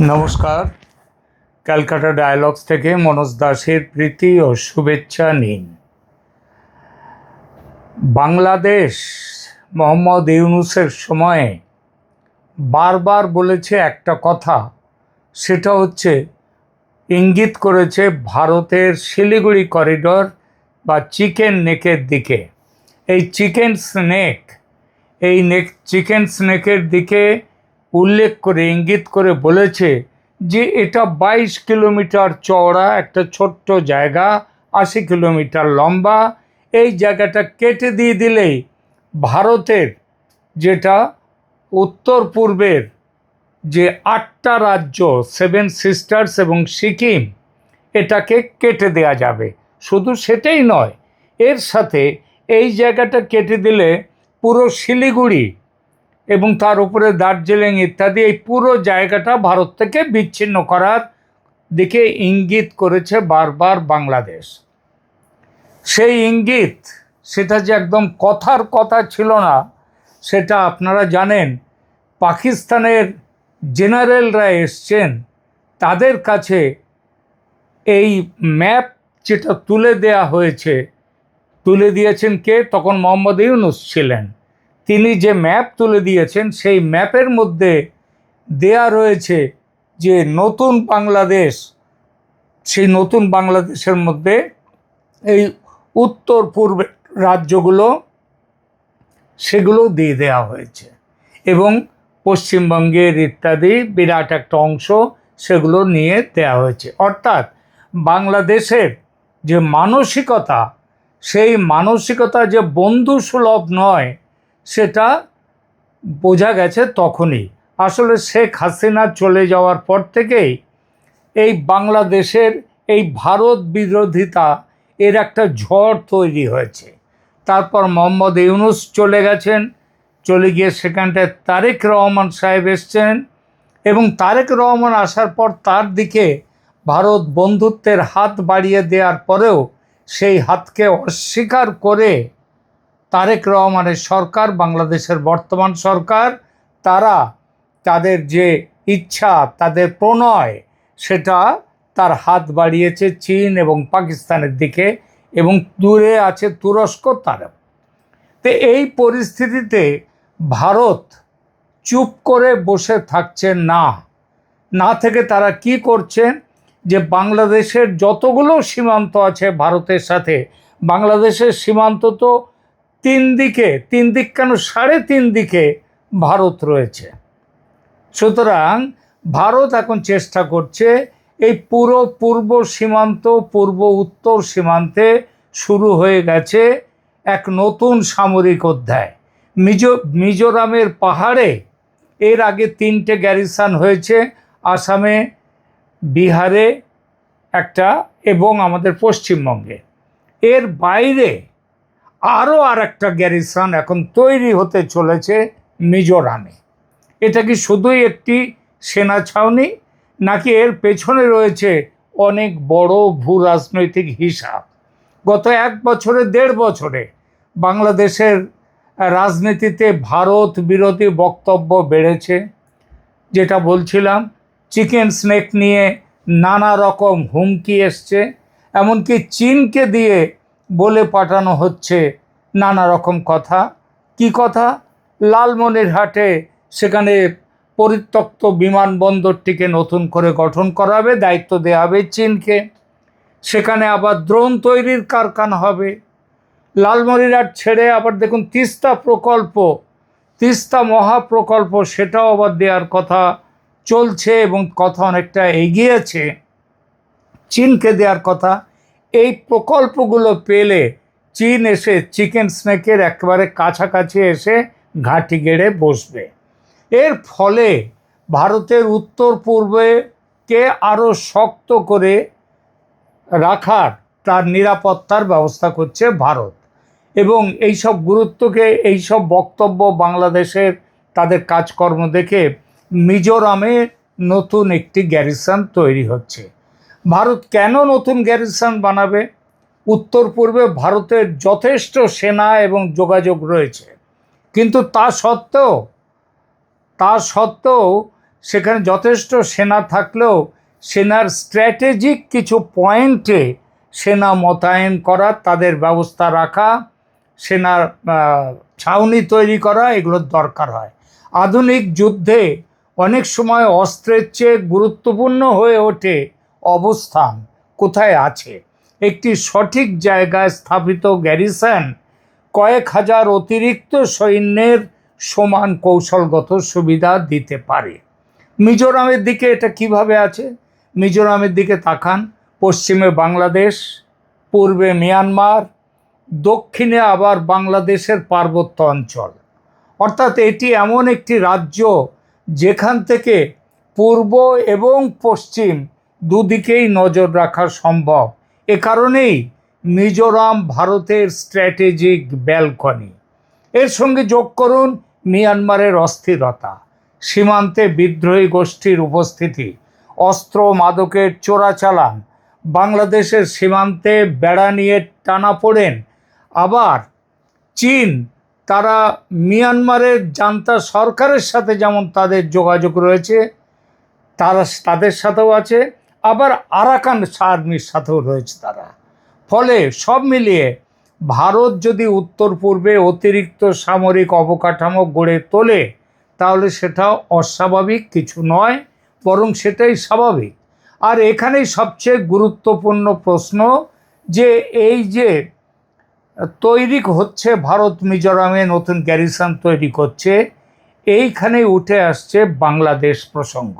নমস্কার। ক্যালকাটা ডায়ালগস থেকে মনোজ দাসের প্রীতি ও শুভেচ্ছা নিন। বাংলাদেশ মোহাম্মদ ইউনূসের সময়ে বারবার বলেছে একটা কথা, সেটা হচ্ছে ইঙ্গিত করেছে ভারতের শিলিগুড়ি করিডর বা চিকেন নেকের দিকে। এই চিকেন স্নেকের দিকে উল্লেখ করে ইঙ্গিত করে বলেছে যে এটা 22 কিলোমিটার চওড়া একটা ছোট্ট জায়গা, 80 কিলোমিটার লম্বা। এই জায়গাটা কেটে দিয়ে দিলেই ভারতের যেটা উত্তর পূর্বের যে 8টা রাজ্য, 7 সিস্টার্স এবং সিকিম, এটাকে কেটে দেয়া যাবে। শুধু সেটাই নয়, এর সাথে এই জায়গাটা কেটে দিলে পুরো শিলিগুড়ি এবং তার উপরে দার্জিলিং ইত্যাদি এই পুরো জায়গাটা ভারত থেকে বিচ্ছিন্ন করার দিকে ইঙ্গিত করেছে বারবার বাংলাদেশ। সেই ইঙ্গিত, সেটা যে একদম কথার কথা ছিল না সেটা আপনারা জানেন। পাকিস্তানের জেনারেলরা এসছেন, তাদের কাছে এই ম্যাপ যেটা তুলে দিয়েছেন কে? তখন মোহাম্মদ ইউনূস ছিলেন। তিনি যে ম্যাপ তুলে দিয়েছেন সেই ম্যাপের মধ্যে দেয়া রয়েছে যে নতুন বাংলাদেশ, সেই নতুন বাংলাদেশের মধ্যে এই উত্তর পূর্বের রাজ্যগুলো সেগুলো দিয়ে দেওয়া হয়েছে এবং পশ্চিমবঙ্গের ইত্যাদি বিরাট একটা অংশ সেগুলো নিয়ে দেওয়া হয়েছে। অর্থাৎ বাংলাদেশের যে মানসিকতা, সেই মানসিকতা যে বন্ধুসুলভ নয় সেটা বোঝা গেছে তখনই। আসলে শেখ হাসিনা চলে যাওয়ার পর থেকেই এই বাংলাদেশের এই ভারত বিরোধিতা এর একটা ঝড় তৈরি হয়েছে। তারপর মোহাম্মদ ইউনূস চলে গেছেন, চলে গিয়ে সেখানটায় তারেক রহমান সাহেব এসছেন এবং তারেক রহমান আসার পর তার দিকে ভারত বন্ধুত্বের হাত বাড়িয়ে দেওয়ার পরেও সেই হাতকে অস্বীকার করে তারেক রহমানের সরকার, বাংলাদেশের বর্তমান সরকার, তারা তাদের যে ইচ্ছা, তাদের প্রণয়, সেটা তার হাত বাড়িয়েছে চীন এবং পাকিস্তানের দিকে এবং দূরে আছে তুরস্ক। তারা তো এই পরিস্থিতিতে ভারত চুপ করে বসে থাকছে না থেকে তারা কি করছে, যে বাংলাদেশের যতগুলো সীমান্ত আছে ভারতের সাথে, বাংলাদেশের সীমান্ত তো তিন দিক কেন 3.5 দিকে ভারত রয়েছে। সুতরাং ভারত এখন চেষ্টা করছে এই পুরো পূর্ব সীমান্ত, পূর্ব উত্তর সীমান্তে শুরু হয়ে গেছে এক নতুন সামরিক অধ্যায়। মিজোরামের পাহাড়ে এর আগে 3টে গ্যারিসন হয়েছে, আসামে, বিহারে একটা এবং আমাদের পশ্চিমবঙ্গে। এর বাইরে আরও একটা গ্যারিসন এখন তৈরি হতে চলেছে মিজোরামে। এটা কি শুধুই একটি সেনা ছাউনি, নাকি এর পেছনে রয়েছে অনেক বড় ভূ রাজনৈতিক হিসাব? গত 1 বছরে 1.5 বছরে বাংলাদেশের রাজনীতিতে ভারত বিরোধী বক্তব্য বেড়েছে। যেটা বলছিলাম, চিকেন স্নেক নিয়ে নানা রকম হুমকি এসছে, এমনকি চীনকে দিয়ে বলে পাঠানো হচ্ছে নানা রকম কথা। কি কথা? লালমনিরহাটে সেখানে পরিত্যক্ত বিমানবন্দরটিকে নতুন করে গঠন করাবে, দায়িত্ব দেওয়া হবে চীনকে। সেখানে আবার ড্রোন তৈরির কারখানা হবে। লালমনিরহাট ছেড়ে আবার দেখুন তিস্তা মহাপ্রকল্প, সেটাও আবার দেওয়ার কথা চলছে এবং কথা অনেকটা এগিয়েছে, চীনকে দেওয়ার কথা। এই প্রকল্পগুলো পেলে চীন এসে চিকেন স্নেকের একেবারে কাছাকাছি এসে ঘাঁটি গেড়ে বসবে। এর ফলে ভারতের উত্তর পূর্বকে আরও শক্ত করে রাখার, তার নিরাপত্তার ব্যবস্থা করছে ভারত। এবং এইসব গুরুত্বকে, এইসব বক্তব্য বাংলাদেশের তাদের কাজকর্ম দেখে মিজোরামে নতুন একটি গ্যারিসন তৈরি হচ্ছে। ভারত কেন নতুন গ্যারিসন বানাবে? উত্তর পূর্বে ভারতের যথেষ্ট সেনা এবং যোগাযোগ রয়েছে, কিন্তু তা সত্ত্বেও সেখানে যথেষ্ট সেনা থাকলেও সেনার স্ট্র্যাটেজিক কিছু পয়েন্টে সেনা মোতায়েন করা, তাদের ব্যবস্থা রাখা, সেনার ছাউনি তৈরি করা, এগুলোর দরকার হয়। আধুনিক যুদ্ধে অনেক সময় অস্ত্রের চেয়ে গুরুত্বপূর্ণ হয়ে ওঠে অবস্থান কোথায় আছে। একটি সঠিক জায়গায় স্থাপিত গ্যারিসন কয়েক হাজার অতিরিক্ত সৈন্যের সমান কৌশলগত সুবিধা দিতে পারে। মিজোরামের দিকে এটা কিভাবে আছে? মিজোরামের দিকে তাকান। পশ্চিমে বাংলাদেশ, পূর্বে মিয়ানমার, দক্ষিণে আবার বাংলাদেশের পার্বত্য অঞ্চল। অর্থাৎ এটি এমন একটি রাজ্য যেখান থেকে পূর্ব এবং পশ্চিম দুদিকেই নজর রাখা সম্ভব। এ কারণেই মিজোরাম ভারতের স্ট্র্যাটেজিক ব্যালকনি। এর সঙ্গে যোগ করুন মিয়ানমারের অস্থিরতা, সীমান্তে বিদ্রোহী গোষ্ঠীর উপস্থিতি, অস্ত্র মাদকের চোরাচালান, বাংলাদেশের সীমান্তে বেড়া নিয়ে টানাপোড়েন। আবার চীন, তারা মিয়ানমারের জান্তা সরকারের সাথে যেমন তাদের যোগাযোগ রয়েছে, তাদের সাথেও আছে, আবার আরাকান আর্মির সাথেও রয়েছে তারা। ফলে সব মিলিয়ে ভারত যদি উত্তর পূর্বে অতিরিক্ত সামরিক অবকাঠামো গড়ে তোলে, তাহলে সেটা অস্বাভাবিক কিছু নয়, বরং সেটাই স্বাভাবিক। আর এখানেই সবচেয়ে গুরুত্বপূর্ণ প্রশ্ন, যে এই যে তৈরি হচ্ছে ভারত মিজোরামে নতুন গ্যারিসন তৈরি করছে, এইখানে উঠে আসছে বাংলাদেশ প্রসঙ্গ।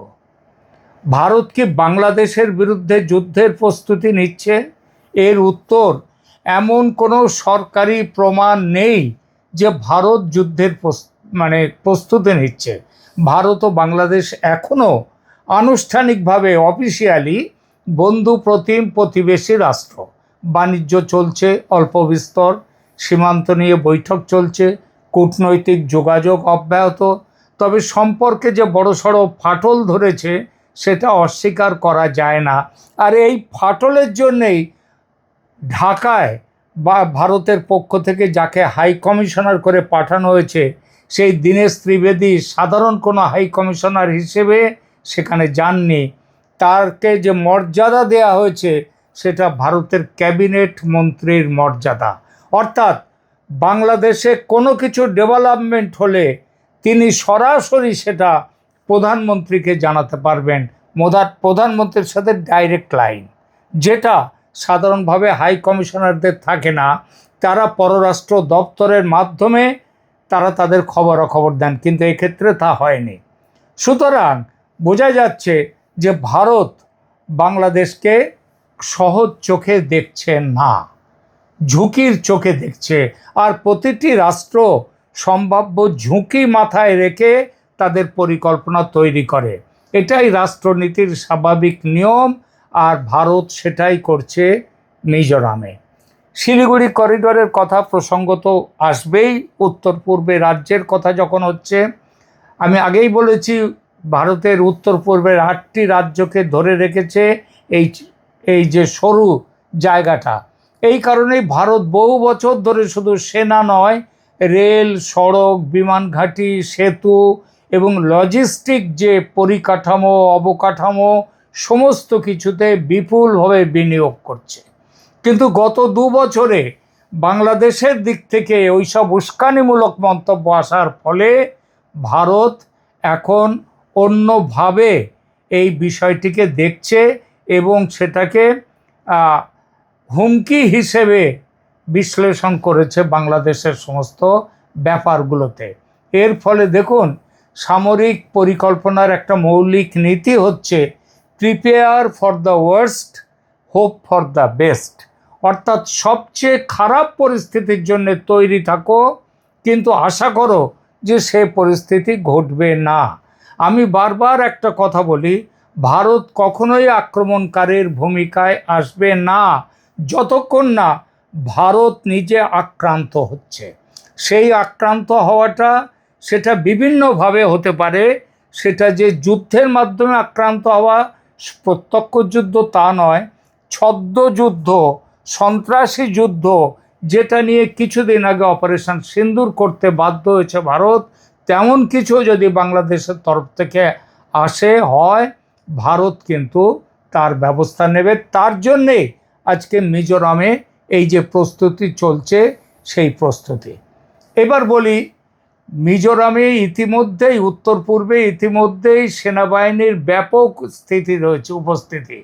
ভারত কি বাংলাদেশের বিরুদ্ধে যুদ্ধের প্রস্তুতি নিচ্ছে? এর উত্তর, এমন কোনো সরকারি প্রমাণ নেই যে ভারত যুদ্ধের প্রস্তুতি নিচ্ছে। ভারত ও বাংলাদেশ এখনও আনুষ্ঠানিকভাবে অফিসিয়ালি বন্ধু প্রতিম প্রতিবেশী রাষ্ট্র। বাণিজ্য চলছে অল্প বিস্তর, সীমান্ত নিয়ে বৈঠক চলছে, কূটনৈতিক যোগাযোগ অব্যাহত। তবে সম্পর্কে যে বড়সড় ফাটল ধরেছে সেটা অস্বীকার করা যায় না। আর এই ফাটলের জন্যেই ঢাকায় বা ভারতের পক্ষ থেকে যাকে হাই কমিশনার করে পাঠানো হয়েছে, সেই দীনেশ ত্রিবেদী সাধারণ কোনো হাই কমিশনার হিসেবে সেখানে যাননি। তাকে যে মর্যাদা দেয়া হয়েছে সেটা ভারতের ক্যাবিনেট মন্ত্রীর মর্যাদা। অর্থাৎ বাংলাদেশে কোনো কিছু ডেভেলপমেন্ট হলে তিনি সরাসরি সেটা প্রধানমন্ত্রীকে জানাতে পারবেন। প্রধানমন্ত্রীর সাথে ডাইরেক্ট লাইন, যেটা সাধারণভাবে হাই কমিশনারদের থাকে না। তারা পররাষ্ট্র দপ্তরের মাধ্যমে তারা তাদের খবরাখবর দেন, কিন্তু এক্ষেত্রে তা হয়নি। সুতরাং বোঝা যাচ্ছে যে ভারত বাংলাদেশকে সহজ চোখে দেখছে না, ঝুঁকির চোখে দেখছে। আর প্রতিটি রাষ্ট্র সম্ভাব্য ঝুঁকি মাথায় রেখে তাদের পরিকল্পনা তৈরি করে। এটাই রাষ্ট্রনীতির স্বাভাবিক নিয়ম, আর ভারত সেটাই করছে মিজোরামে। শিলিগুড়ি করিডোরের কথা প্রসঙ্গত আসবেই। উত্তর পূর্বে রাজ্যের কথা যখন হচ্ছে, আমি আগেই বলেছি ভারতের উত্তর পূর্বের 8টি রাজ্যকে ধরে রেখেছে এই যে সরু জায়গাটা। এই কারণেই ভারত বহু বছর ধরে শুধু সেনা নয়, রেল, সড়ক, বিমান ঘাঁটি, সেতু এবং লজিস্টিক যে পরিকাঠামো, অবকাঠামো, সমস্ত কিছুতে বিপুলভাবে বিনিয়োগ করছে। কিন্তু গত 2 বছরে বাংলাদেশের দিক থেকে ওইসব উস্কানিমূলক মন্তব্য আসার ফলে ভারত এখন অন্যভাবে এই বিষয়টিকে দেখছে এবং সেটাকে হুমকি হিসেবে বিশ্লেষণ করেছে বাংলাদেশের সমস্ত ব্যাপারগুলোতে। এর ফলে দেখুন, সামরিক পরিকল্পনার একটা মৌলিক নীতি হচ্ছে prepare for the worst, hope for the best. অর্থাৎ সবচেয়ে খারাপ পরিস্থিতির জন্য তৈরি থাকো, কিন্তু আশা করো যে সে পরিস্থিতি ঘটবে না। আমি বারবার একটা কথা বলি, ভারত কখনোই আক্রমণকারীর ভূমিকায় আসবে না যতক্ষণ না ভারত নিজে আক্রান্ত হচ্ছে। সেই আক্রান্ত হওয়াটা সেটা বিভিন্নভাবে হতে পারে। সেটা যে যুদ্ধের মাধ্যমে আক্রান্ত হওয়া, প্রত্যক্ষ যুদ্ধ তা নয়, ছদ্মযুদ্ধ, সন্ত্রাসী যুদ্ধ, যেটা নিয়ে কিছুদিন আগে অপারেশন সিন্দুর করতে বাধ্য হয়েছে ভারত, তেমন কিছু যদি বাংলাদেশের তরফ থেকে আসে হয়, ভারত কিন্তু তার ব্যবস্থা নেবে। তার জন্যে আজকে মিজোরামে এই যে প্রস্তুতি চলছে সেই প্রস্তুতি। এবার বলি, মিজোরামে ইতিমধ্যেই উত্তর পূর্বে ইতিমধ্যেই সেনাবাহিনীর ব্যাপক স্থিতি রয়েছে, উপস্থিতি।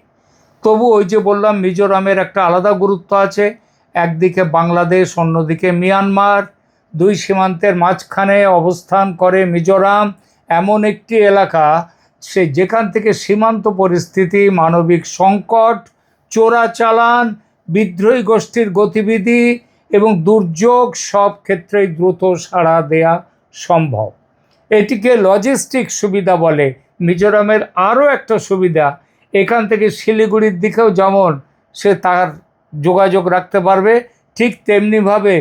তবু ওই যে বললাম মিজোরামের একটা আলাদা গুরুত্ব আছে। একদিকে বাংলাদেশ, অন্যদিকে মিয়ানমার, দুই সীমান্তের মাঝখানে অবস্থান করে মিজোরাম। এমন একটি এলাকা যেখান থেকে সীমান্ত পরিস্থিতি, মানবিক সংকট, চোরাচালান, বিদ্রোহী গোষ্ঠীর গতিবিধি এবং দুর্যোগ সব ক্ষেত্রেই দ্রুত সাড়া দেয়া সম্ভব। এটিকে লজিস্টিক সুবিধা বলে। মিজোরামের আরও একটা সুবিধা, এখান থেকে শিলিগুড়ির দিকেও যেমন সে তার যোগাযোগ রাখতে পারবে, ঠিক তেমনিভাবে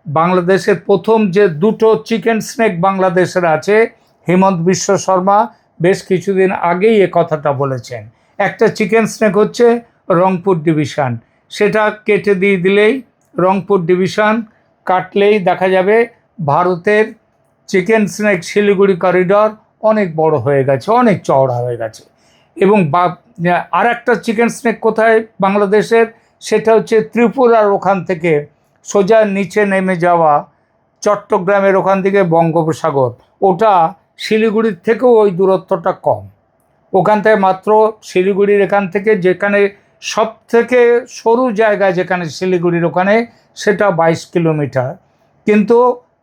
বাংলাদেশের প্রথম যে দুটো চিকেন স্নেক বাংলাদেশের আছে, হেমন্ত বিশ্ব শর্মা বেশ কিছুদিন আগেই এ কথাটা বলেছেন। একটা চিকেন স্নেক হচ্ছে রংপুর ডিভিশন, সেটা কেটে দিয়ে দিলেই, রংপুর ডিভিশন কাটলেই দেখা যাবে ভারতের চিকেন স্নেক শিলিগুড়ি করিডর অনেক বড় হয়ে গেছে, অনেক চওড়া হয়ে গেছে। এবং আর একটা চিকেন স্নেক কোথায় বাংলাদেশের, সেটা হচ্ছে ত্রিপুরার ওখান থেকে সোজা নিচে নেমে যাওয়া চট্টগ্রামের ওখান থেকে বঙ্গোপসাগর, ওটা শিলিগুড়ির থেকেও ওই দূরত্বটা কম। ওখান থেকে মাত্র শিলিগুড়ির এখান থেকে, যেখানে সব থেকে সরু জায়গা যেখানে শিলিগুড়ির ওখানে, সেটা 22 কিলোমিটার, কিন্তু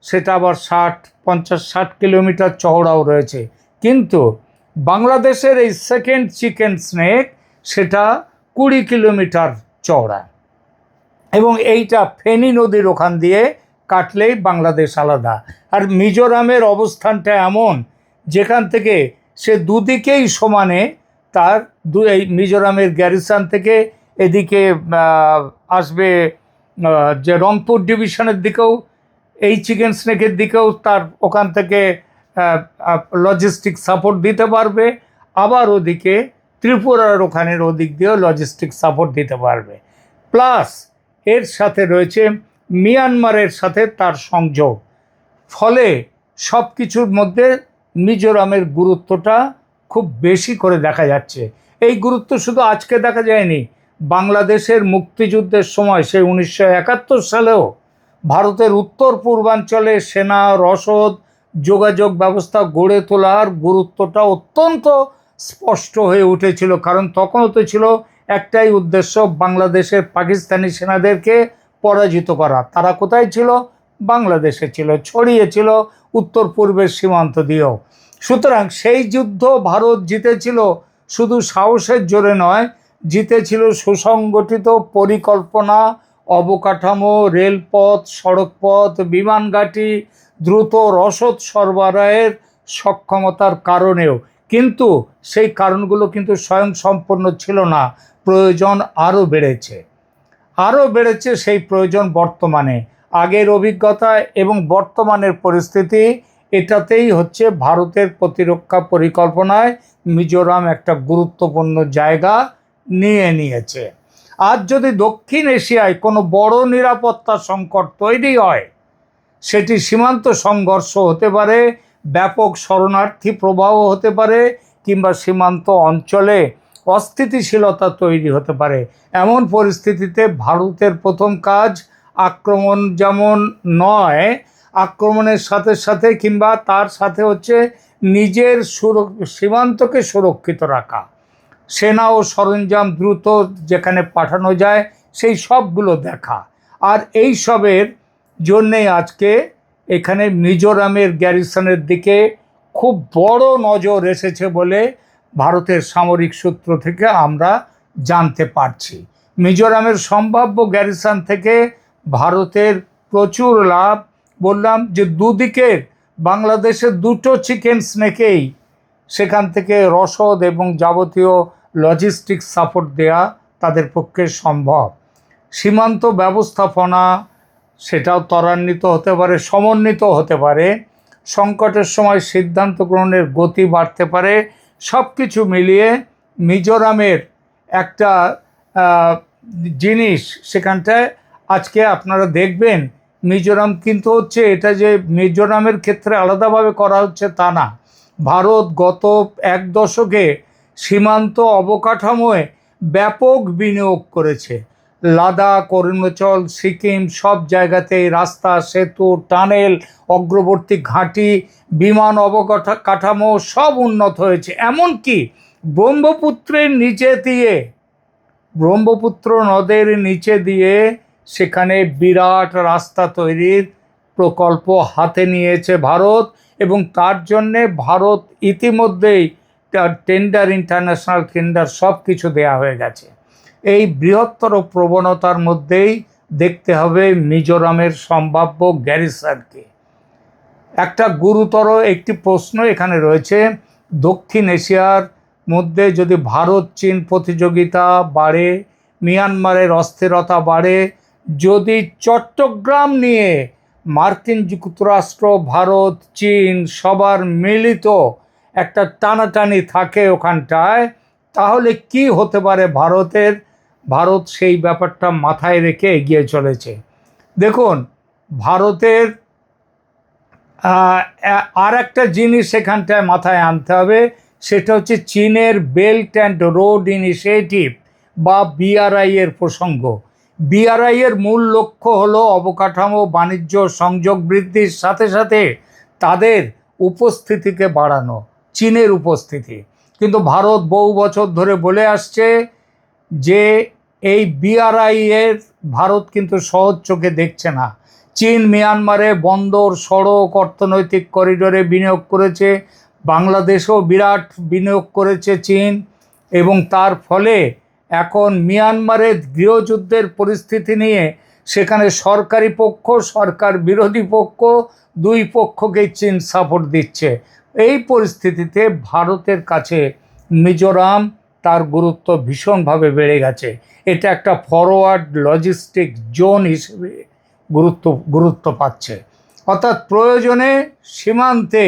সেটা আবার 50-60 কিলোমিটার চওড়াও রয়েছে। কিন্তু বাংলাদেশের এই সেকেন্ড চিকেন স্নেক সেটা 20 কিলোমিটার চওড়া, এবং এইটা ফেনী নদীর ওখান দিয়ে কাটলেই বাংলাদেশ আলাদা। আর মিজোরামের অবস্থানটা এমন যেখান থেকে সে দুদিকেই সমানে তার এই মিজোরামের গ্যারিসন থেকে এদিকে আসবে যে রংপুর ডিভিশনের দিকেও, এই চিকেন স্নেকের দিকেও তার ওখান থেকে লজিস্টিক সাপোর্ট দিতে পারবে, আবার ওদিকে ত্রিপুরার ওখানের ওদিক দিয়েও লজিস্টিক সাপোর্ট দিতে পারবে। প্লাস এর সাথে রয়েছে মিয়ানমারের সাথে তার সংযোগ। ফলে সব কিছুর মধ্যে মিজোরামের গুরুত্বটা খুব বেশি করে দেখা যাচ্ছে। এই গুরুত্ব শুধু আজকে দেখা যায়নি, বাংলাদেশের মুক্তিযুদ্ধের সময় সেই 1971 সালেও ভারতের উত্তর পূর্বাঞ্চলে সেনা, রসদ, যোগাযোগ ব্যবস্থা গড়ে তোলার গুরুত্বটা অত্যন্ত স্পষ্ট হয়ে উঠেছিল। কারণ তখনও তো ছিল একটাই উদ্দেশ্য, বাংলাদেশের পাকিস্তানি সেনাদেরকে পরাজিত করা। তারা কোথায় ছিল? বাংলাদেশে ছিল, ছড়িয়ে ছিল উত্তর পূর্বের সীমান্ত দিয়েও। সুতরাং সেই যুদ্ধ ভারত জিতেছিল শুধু সাহসের জোরে নয়, জিতেছিল সুসংগঠিত পরিকল্পনা, অবকাঠামো, রেলপথ, সড়কপথ, বিমান ঘাঁটি, দ্রুত রসদ সরবরাহের সক্ষমতার কারণেও। কিন্তু সেই কারণগুলো কিন্তু স্বয়ংসম্পূর্ণ ছিল না, প্রয়োজন আরও বেড়েছে সেই প্রয়োজন বর্তমানে। আগের অভিজ্ঞতা এবং বর্তমানের পরিস্থিতি, এটাতেই হচ্ছে ভারতের প্রতিরক্ষা পরিকল্পনায় মিজোরাম একটা গুরুত্বপূর্ণ জায়গা নিয়েছে। আজ যদি দক্ষিণ এশিয়ায় কোনো বড় নিরাপত্তা সংকট তৈরি হয়, সেটি সীমান্ত সংঘর্ষ হতে পারে, ব্যাপক শরণার্থী প্রবাহ হতে পারে, কিংবা সীমান্ত অঞ্চলে অস্থিতিশীলতা তৈরি হতে পারে। এমন পরিস্থিতিতে ভারতের প্রথম কাজ আক্রমণ যেমন নয়, আক্রমণের সাথে সাথে কিংবা তার সাথে হচ্ছে নিজের সীমান্তকে সুরক্ষিত রাখা, সেনা ও সরঞ্জাম দ্রুত যেখানে পাঠানো যায় সেই সবগুলো দেখা। আর এই সবের জন্যেই আজকে এখানে মিজোরামের গ্যারিসনের দিকে খুব বড় নজর এসেছে বলে ভারতের সামরিক সূত্র থেকে আমরা জানতে পারছি। মিজোরামের সম্ভাব্য গ্যারিসন থেকে ভারতের প্রচুর লাভ। বললাম যে দুদিকের বাংলাদেশের দুটো চিকেন স্নেকেই সেখান থেকে রসদ এবং যাবতীয় লজিস্টিক সাপোর্ট দেয়া তাদের পক্ষে সম্ভব। সীমান্ত ব্যবস্থাপনা সেটাও ত্বরান্বিত হতে পারে, সমন্বিত হতে পারে, সংকটের সময় সিদ্ধান্ত গ্রহণের গতি বাড়তে পারে। সব কিছু মিলিয়ে মিজোরামের একটা জিনিস সেখানটায় আজকে আপনারা দেখবেন, মিজোরাম কিন্তু হচ্ছে এটা যে মিজোরামের ক্ষেত্রে আলাদাভাবে করা হচ্ছে তা না, ভারত গত এক দশকে সীমান্ত অবকাঠামোয় ব্যাপক বিনিয়োগ করেছে। লাদাখ, অরুণাচল, সিকিম সব জায়গাতেই রাস্তা, সেতু, টানেল, অগ্রবর্তী ঘাঁটি, বিমান অবকাঠামো সব উন্নত হয়েছে। এমনকি ব্রহ্মপুত্রের নিচে দিয়ে, ব্রহ্মপুত্র নদের নিচে দিয়ে সেখানে বিরাট রাস্তা তৈরির প্রকল্প হাতে নিয়েছে ভারত, এবং তার জন্যে ভারত ইতিমধ্যেই তার টেন্ডার, ইন্টারন্যাশনাল টেন্ডার সব কিছু দেয়া হয়ে গেছে। এই বৃহত্তর প্রবণতার মধ্যেই দেখতে হবে মিজোরামের সম্ভাব্য গ্যারিসনকে। একটা গুরুতর একটি প্রশ্ন এখানে রয়েছে, দক্ষিণ এশিয়ার মধ্যে যদি ভারত চীন প্রতিযোগিতা বাড়ে, মিয়ানমারের অস্থিরতা বাড়ে, যদি চট্টগ্রাম নিয়ে মার্কিন যুক্তরাষ্ট্র, ভারত, চীন সবার মিলিত একটা টানাটানি থাকে ওখানটায়, তাহলে কি হতে পারে ভারতের? ভারত সেই ব্যাপারটা মাথায় রেখে এগিয়ে চলেছে। দেখুন, ভারতের আর একটা জিনিস সেখানটায় মাথায় আনতে হবে, সেটা হচ্ছে চীনের বেল্ট অ্যান্ড রোড ইনিশিয়েটিভ বা বিআরআই এর প্রসঙ্গ। বিআরআই এর মূল লক্ষ্য হলো অবকাঠামো, বাণিজ্য, সংযোগ বৃদ্ধির সাথে সাথে তাদের উপস্থিতিকে বাড়ানো, চীনের উপস্থিতি। কিন্তু ভারত বহু বছর ধরে বলে আসছে যে এই বিআরআই এর ভারত কিন্তু সহজ চোখে দেখছে না। চীন মিয়ানমারে বন্দর, সড়ক, অর্থনৈতিক করিডোরে বিনিয়োগ করেছে, বাংলাদেশেও বিরাট বিনিয়োগ করেছে চীন, এবং তার ফলে এখন মিয়ানমারের গৃহযুদ্ধের পরিস্থিতি নিয়ে সেখানে সরকারি পক্ষ, সরকার বিরোধী পক্ষ, দুই পক্ষকেই চীন সাপোর্ট দিচ্ছে। এই পরিস্থিতিতে ভারতের কাছে মিজোরাম তার গুরুত্ব ভীষণভাবে বেড়ে গেছে। এটা একটা ফরওয়ার্ড লজিস্টিক জোন হিসেবে গুরুত্ব পাচ্ছে। অর্থাৎ প্রয়োজনে সীমান্তে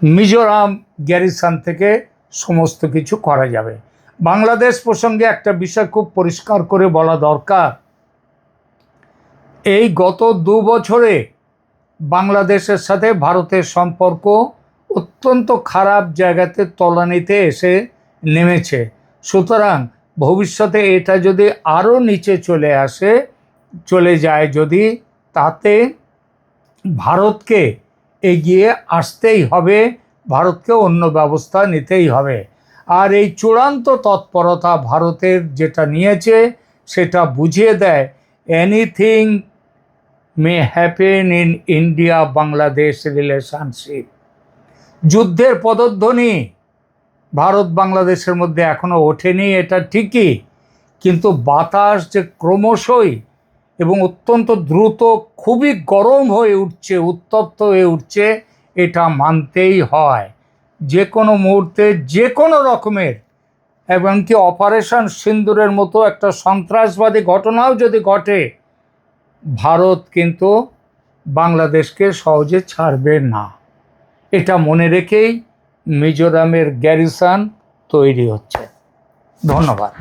মিজোরাম গ্যারিসন থেকে সমস্ত কিছু করা যাবে। বাংলাদেশ প্রসঙ্গে একটা বিষয় খুব পরিষ্কার করে বলা দরকার, এই গত 2 বছরে বাংলাদেশের সাথে ভারতের সম্পর্ক অত্যন্ত খারাপ জায়গাতে তলানিতে এসে নেমেছে। সুতরাং ভবিষ্যতে এটা যদি আরও নিচে চলে যায় যদি, তাতে ভারতকে এগিয়ে আসতেই হবে, ভারতকে অন্য ব্যবস্থা নিতেই হবে। আর এই চূড়ান্ত তৎপরতা ভারতের যেটা নিয়েছে সেটা বুঝিয়ে দেয় anything may happen in India Bangladesh relationship. যুদ্ধের পদধ্বনি ভারত বাংলাদেশের মধ্যে এখনও ওঠেনি, এটা ঠিকই, কিন্তু বাতাস যে ক্রমশই এবং অত্যন্ত দ্রুত খুবই গরম হয়ে উঠছে, উত্তপ্ত হয়ে উঠছে, এটা মানতেই হয়। যে কোনো মুহূর্তে যে কোনো রকমের, এমনকি অপারেশন সিন্দুরের মতো একটা সন্ত্রাসবাদী ঘটনাও যদি ঘটে, ভারত কিন্তু বাংলাদেশকে সহজে ছাড়বে না। এটা মনে রেখেই মিজোরামের গ্যারিসন তৈরি হচ্ছে। ধন্যবাদ।